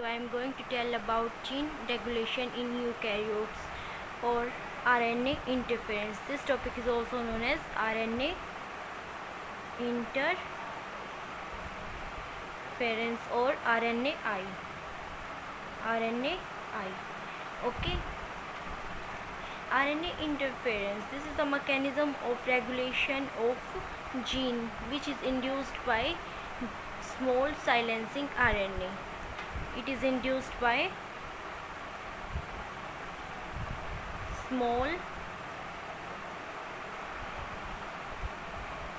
I am going to tell about gene regulation in eukaryotes or RNA interference. This topic is also known as RNA interference or RNAi. Okay. RNA interference. This is a mechanism of regulation of gene which is induced by small silencing RNA. It is induced by small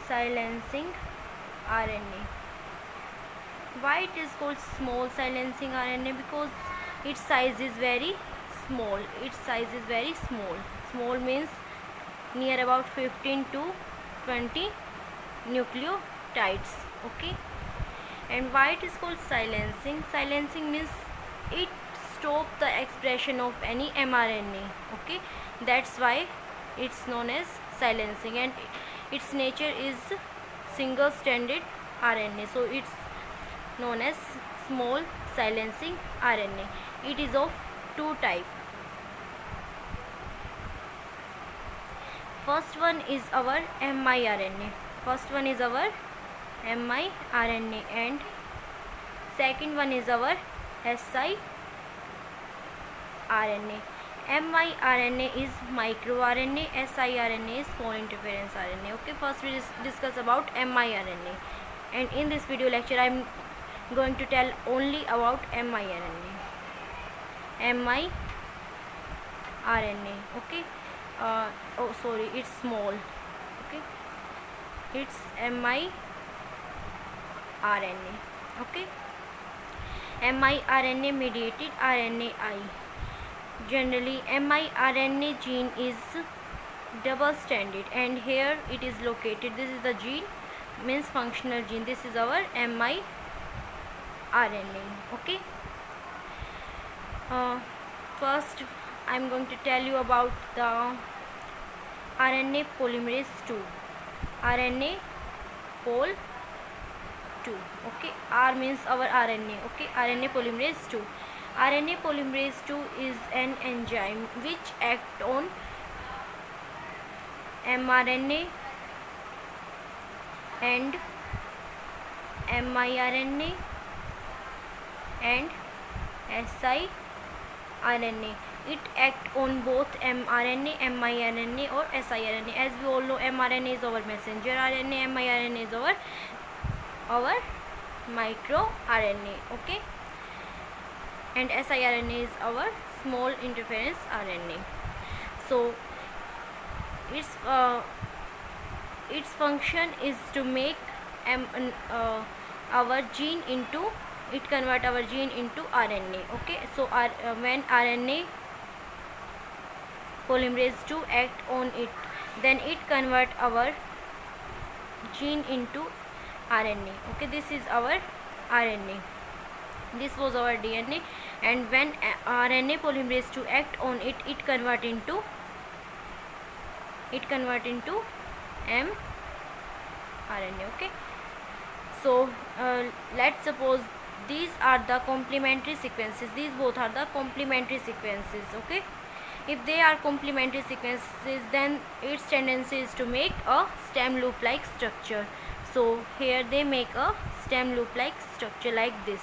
silencing RNA. Why it is called small silencing RNA? Because its size is very small. Small means near about 15 to 20 nucleotides. Okay. And why it is called silencing? Silencing means it stops the expression of any mRNA. Okay, that's why it's known as silencing, and its nature is single-stranded RNA. So it's known as small silencing RNA. It is of two types. First one is our miRNA. And second one is our siRNA. miRNA is microRNA, siRNA is small interference RNA. Okay, first we discuss about miRNA, and in this video lecture I am going to tell only about miRNA. Okay. It's small. Okay, it's miRNA. Okay, miRNA mediated RNAi. Generally miRNA gene is double stranded, and here it is located. This is the gene, means functional gene. This is our miRNA. Okay. First I am going to tell you about the RNA polymerase 2. RNA pol 2. Okay, R means our RNA. Okay, RNA polymerase 2. RNA polymerase 2 is an enzyme which acts on mRNA and miRNA and siRNA. It acts on both mRNA, miRNA or siRNA. As we all know, mRNA is our messenger RNA, miRNA is our microRNA. Okay, and siRNA is our small interference RNA. So its function is to make our gene into, it convert our gene into RNA. Okay, so when RNA polymerase 2 act on it, then it convert our gene into RNA. Okay, this is our RNA. This was our DNA, and when RNA polymerase 2 act on it, it convert into mRNA. Okay, so let's suppose these are the complementary sequences. These both are the complementary sequences. Okay, if they are complementary sequences, then its tendency is to make a stem loop like structure. So here they make a stem loop like structure like this.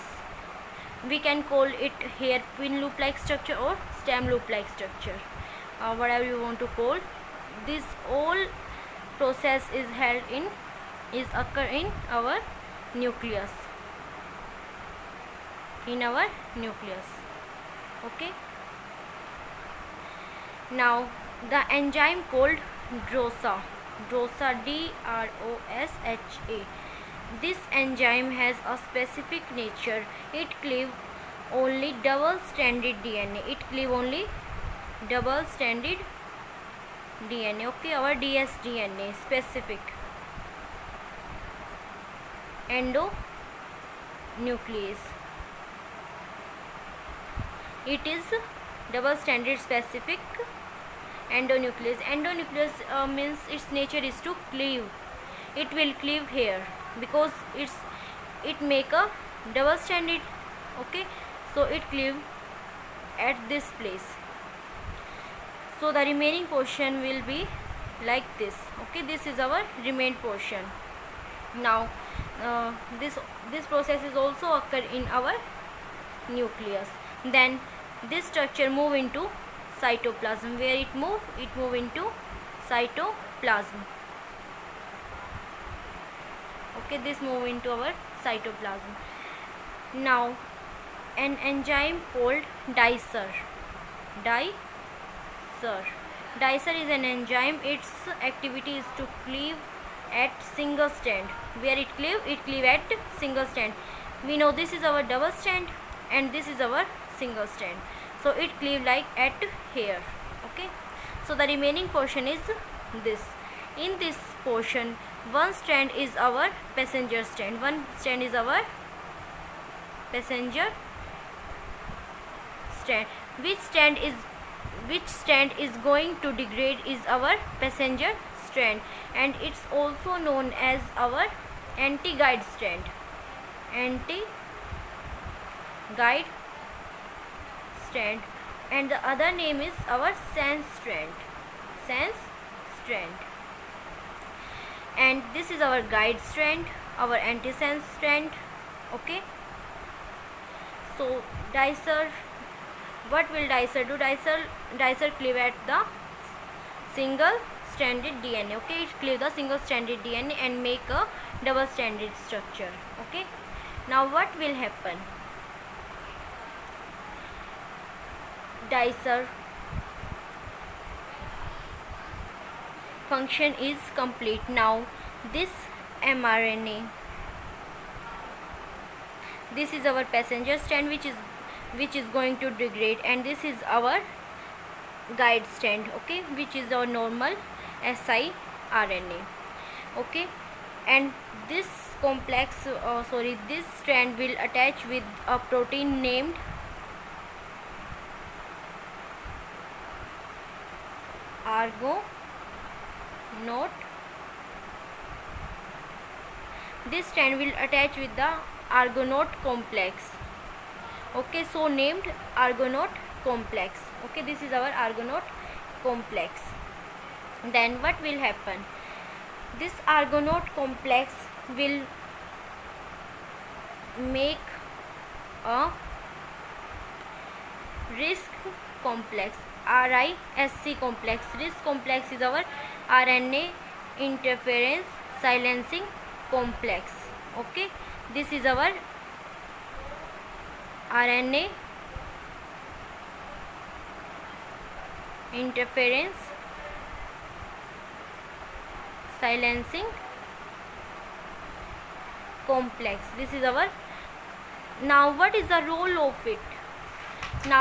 We can call it hairpin loop like structure or stem loop like structure, whatever you want to call. This all process is occur in our nucleus. Okay, now the enzyme called DROSA, DROSHA. This enzyme has a specific nature. It cleaves only double-stranded DNA. Okay, our dsDNA, specific endonuclease. It is double-stranded specific endonuclease. Endonuclease means its nature is to cleave. It will cleave here because it make a double stranded. Okay, so it cleave at this place. So the remaining portion will be like this. Okay, this is our remained portion. Now this process is also occur in our nucleus. Then this structure move into cytoplasm. Where it move into cytoplasm. Okay, this move into our cytoplasm. Now an enzyme called dicer. Dicer is an enzyme. Its activity is to cleave at single strand. Where it cleave at single strand. We know this is our double strand and this is our single strand, so it cleave like at here. Okay, so the remaining portion is this. In this portion, one strand is our passenger strand. One strand is our passenger strand. Which strand is going to degrade is our passenger strand, and it's also known as our anti-guide strand. Anti-guide strand, and the other name is our sense strand. And this is our guide strand, our anti-sense strand. Okay, so dicer, what will dicer do? Dicer cleave at the single stranded DNA. Okay, it cleave the single stranded DNA and make a double stranded structure. Okay, now what will happen? Dicer function is complete. Now this mRNA, this is our passenger strand which is going to degrade, and this is our guide strand. Okay, which is our normal siRNA. Okay, and this this strand will attach with a protein named Argonaute. This strand will attach with the Argonaute complex. Okay, so named Argonaute complex. Okay, this is our Argonaute complex. Then what will happen? This Argonaute complex will make a RISC complex. RISC complex. RISC complex is our RNA interference silencing complex. Okay, this is our RNA interference silencing complex. This is our. Now what is the role of it?